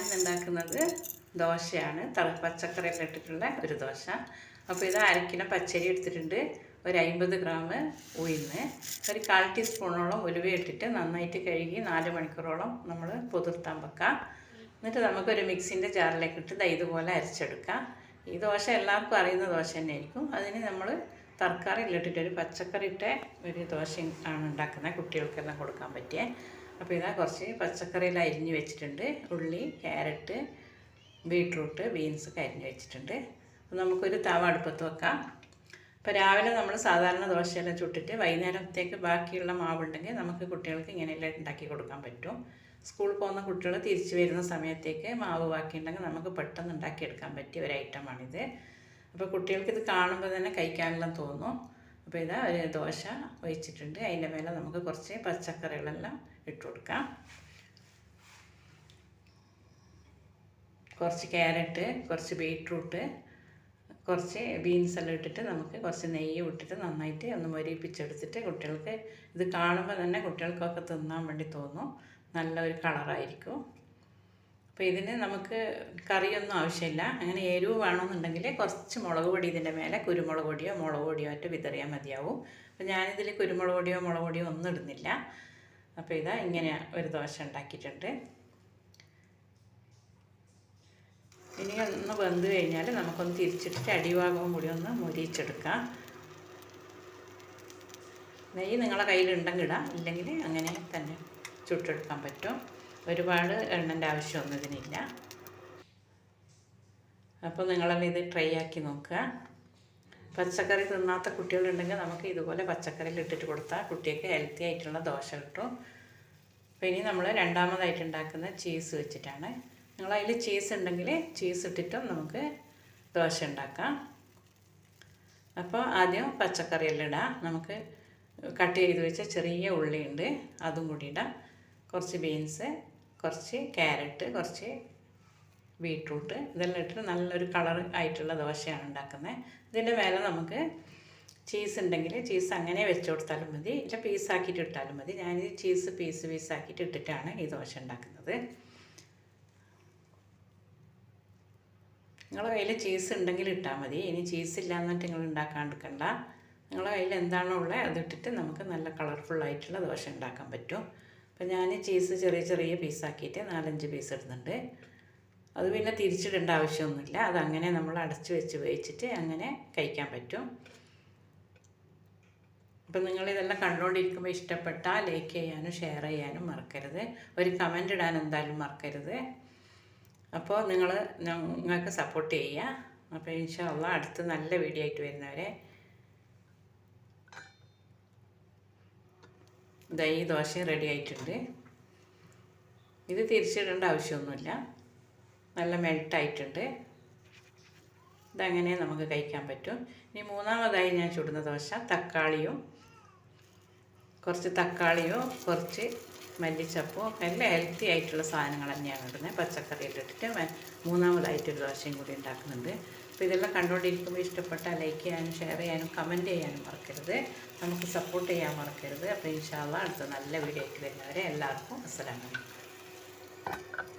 ഞാനിന്ന് ഉണ്ടാക്കുന്നത് ദോശയാണ്. പച്ചക്കറിയെല്ലാം ഇട്ടിട്ടുള്ള ഒരു ദോശ. അപ്പോൾ ഇത് അരക്കിലോ പച്ചരി എടുത്തിട്ടുണ്ട്, ഒരു 50 ഗ്രാം ഉഴുന്ന്, ഒരു 1/4 ടീസ്പൂണോളം ഉലുവ ഇട്ടിട്ട് നന്നായിട്ട് കഴുകി 4 മണിക്കൂറോളം നമ്മൾ കുതിർത്താൻ വെക്കാം. എന്നിട്ട് നമുക്കൊരു മിക്സിൻ്റെ ജാറിലേക്ക് ഇട്ട് ഇതുപോലെ അരച്ചെടുക്കാം. ഈ ദോശ എല്ലാവർക്കും അറിയുന്ന ദോശ തന്നെയായിരിക്കും. അതിന് നമ്മൾ തറക്കറിയിലിട്ടിട്ട് ഒരു പച്ചക്കറി ഇട്ട ഒരു ദോശ ആണ് ഉണ്ടാക്കുന്നത്, കുട്ടികൾക്കെല്ലാം കൊടുക്കാൻ പറ്റിയ. അപ്പോൾ ഇതാ കുറച്ച് പച്ചക്കറിയെല്ലാം അരിഞ്ഞ് വെച്ചിട്ടുണ്ട്. ഉള്ളി, ക്യാരറ്റ്, ബീട്രൂട്ട്, ബീൻസൊക്കെ അരിഞ്ഞ് വെച്ചിട്ടുണ്ട്. അപ്പോൾ നമുക്കൊരു തവ അടുപ്പത്ത് വെക്കാം. അപ്പോൾ രാവിലെ നമ്മൾ സാധാരണ ദോശയെല്ലാം ചുട്ടിട്ട് വൈകുന്നേരത്തേക്ക് ബാക്കിയുള്ള മാവുണ്ടെങ്കിൽ നമുക്ക് കുട്ടികൾക്ക് ഇങ്ങനെയെല്ലാം ഉണ്ടാക്കി കൊടുക്കാൻ പറ്റും. സ്കൂളിൽ പോകുന്ന കുട്ടികൾ തിരിച്ചു വരുന്ന സമയത്തേക്ക് മാവ് ബാക്കിയുണ്ടെങ്കിൽ നമുക്ക് പെട്ടെന്ന് ഉണ്ടാക്കിയെടുക്കാൻ പറ്റിയ ഒരു ഐറ്റമാണിത്. അപ്പോൾ കുട്ടികൾക്ക് ഇത് കാണുമ്പോൾ തന്നെ കഴിക്കാനെല്ലാം തോന്നും. അപ്പോൾ ഇതാ ഒരു ദോശ ഒഴിച്ചിട്ടുണ്ട്. അതിൻ്റെ മേലെ നമുക്ക് കുറച്ച് പച്ചക്കറികളെല്ലാം ഇട്ട് കൊടുക്കാം. കുറച്ച് ക്യാരറ്റ്, കുറച്ച് ബീട്രൂട്ട്, കുറച്ച് ബീൻസ് എല്ലാം ഇട്ടിട്ട് നമുക്ക് കുറച്ച് നെയ്യ് ഇട്ടിട്ട് നന്നായിട്ട് ഒന്ന് മൊരിപ്പിച്ചെടുത്തിട്ട് കുട്ടികൾക്ക് ഇത് കാണുമ്പോൾ തന്നെ കുട്ടികൾക്കൊക്കെ തിന്നാൻ വേണ്ടി തോന്നും. നല്ലൊരു കളറായിരിക്കും. അപ്പോൾ ഇതിന് നമുക്ക് കറിയൊന്നും ആവശ്യമില്ല. അങ്ങനെ എരിവ് വേണമെന്നുണ്ടെങ്കിൽ കുറച്ച് മുളക് പൊടി ഇതിൻ്റെ മേലെ, കുരുമുളക് പൊടിയോ മുളക് പൊടിയോ ആയിട്ട് വിതറിയാൽ മതിയാവും. അപ്പോൾ ഞാനിതിൽ കുരുമുളക് പൊടിയോ മുളക് പൊടിയോ ഒന്നും ഇടുന്നില്ല. അപ്പോൾ ഇതാ ഇങ്ങനെ ഒരു ദോശ ഉണ്ടാക്കിയിട്ടുണ്ട്. ഇനി ഒന്ന് വെന്ത് കഴിഞ്ഞാൽ നമുക്കൊന്ന് തിരിച്ചിട്ടിട്ട് അടിഭാഗവും കൂടി ഒന്ന് മുരിച്ചെടുക്കാം. നെയ്യ് നിങ്ങളെ കയ്യിലുണ്ടെങ്കിൽ ഇടാം, ഇല്ലെങ്കിൽ അങ്ങനെ തന്നെ ചുട്ടെടുക്കാൻ പറ്റും. ഒരുപാട് എണ്ണൻ്റെ ആവശ്യമൊന്നും ഇതിനില്ല. അപ്പോൾ നിങ്ങളെല്ലാം ഇത് ട്രൈ ആക്കി നോക്കുക. പച്ചക്കറി തിന്നാത്ത കുട്ടികളുണ്ടെങ്കിൽ നമുക്ക് ഇതുപോലെ പച്ചക്കറിയിൽ ഇട്ടിട്ട് കൊടുത്താൽ കുട്ടികൾക്ക് ഹെൽത്തി ആയിട്ടുള്ള ദോശ കിട്ടും. അപ്പോൾ ഇനി നമ്മൾ രണ്ടാമതായിട്ട് ഉണ്ടാക്കുന്ന ചീസ് വെച്ചിട്ടാണ്. നിങ്ങളതിൽ ചീസ് ഉണ്ടെങ്കിൽ ചീസ് ഇട്ടിട്ടും നമുക്ക് ദോശ ഉണ്ടാക്കാം. അപ്പോൾ ആദ്യം പച്ചക്കറിയെല്ലാം ഇടാം. നമുക്ക് കട്ട് ചെയ്ത് വെച്ച ചെറിയ ഉള്ളിയുണ്ട്, അതും കൂടി ഇടാം. കുറച്ച് ബീൻസ്, കുറച്ച് ക്യാരറ്റ്, കുറച്ച് ബീട്രൂട്ട്, ഇതെല്ലാം ഇട്ടിട്ട് നല്ലൊരു കളർ ആയിട്ടുള്ള ദോശയാണ് ഉണ്ടാക്കുന്നത്. ഇതിൻ്റെ മേലെ നമുക്ക് ചീസ് ഉണ്ടെങ്കിൽ ചീസ് അങ്ങനെ വെച്ച് കൊടുത്താലും മതി, ഇല്ല പീസാക്കിയിട്ട് ഇട്ടാലും മതി. ഞാനിത് ചീസ് പീസാക്കിയിട്ട് ഇട്ടിട്ടാണ് ഈ ദോശ ഉണ്ടാക്കുന്നത്. നിങ്ങളുടെ കയ്യിൽ ചീസ് ഉണ്ടെങ്കിൽ ഇട്ടാൽ മതി. ഇനി ചീസ് ഇല്ലാന്നിട്ട് നിങ്ങൾ ഉണ്ടാക്കാണ്ടിരിക്കണ്ട. നിങ്ങളുടെ കയ്യിൽ എന്താണോ ഉള്ളത് അതിട്ടിട്ട് നമുക്ക് നല്ല കളർഫുള്ളായിട്ടുള്ള ദോശ ഉണ്ടാക്കാൻ പറ്റും. അപ്പോൾ ഞാൻ ചീസ് ചെറിയ ചെറിയ പീസാക്കിയിട്ട് 4-5 പീസ് ഇടുന്നുണ്ട്. അത് പിന്നെ തിരിച്ചിടേണ്ട ആവശ്യമൊന്നുമില്ല. അതങ്ങനെ നമ്മൾ അടച്ചു വെച്ച് വേവിച്ചിട്ട് അങ്ങനെ കഴിക്കാൻ പറ്റും. അപ്പം നിങ്ങളിതെല്ലാം കണ്ടുകൊണ്ടിരിക്കുമ്പോൾ ഇഷ്ടപ്പെട്ടാൽ ലൈക്ക് ചെയ്യാനും ഷെയർ ചെയ്യാനും മറക്കരുത്. ഒരു കമൻ്റ് ഇടാൻ എന്തായാലും മറക്കരുത്. അപ്പോൾ നിങ്ങൾക്ക് സപ്പോർട്ട് ചെയ്യുക. അപ്പോൾ ഇൻഷാ അല്ലാഹ് അടുത്ത് നല്ല വീഡിയോ ആയിട്ട് വരുന്നവരെ ഈ ദോശ റെഡി ആയിട്ടുണ്ട്. ഇത് തിരിച്ചിടേണ്ട ആവശ്യമൊന്നുമില്ല, നല്ല മെൽട്ടായിട്ടുണ്ട്. ഇതങ്ങനെ നമുക്ക് കഴിക്കാൻ പറ്റും. ഇനി മൂന്നാമതായി ഞാൻ ചുടുന്ന ദോശ കുറച്ച് തക്കാളിയോ കുറച്ച് മല്ലിച്ചപ്പോ എല്ലാം ഹെൽത്തി ആയിട്ടുള്ള സാധനങ്ങൾ തന്നെയാണ് ഇടുന്നത്. പച്ചക്കറിയെല്ലാം ഇട്ടിട്ട് മൂന്നാമതായിട്ടൊരു ദോശയും കൂടി ഉണ്ടാക്കുന്നുണ്ട്. അപ്പോൾ ഇതെല്ലാം കണ്ടുകൊണ്ടിരിക്കുമ്പോൾ ഇഷ്ടപ്പെട്ടാൽ ലൈക്ക് ചെയ്യാനും ഷെയർ ചെയ്യാനും കമൻറ്റ് ചെയ്യാനും മറക്കരുത്. നമുക്ക് സപ്പോർട്ട് ചെയ്യാൻ മറക്കരുത്. അപ്പോൾ ഇൻഷാ അല്ലാഹ് അടുത്ത നല്ല വീഡിയോ ആയിട്ട് വരുന്നവരെ എല്ലാവർക്കും അസ്സലാമു അലൈക്കും.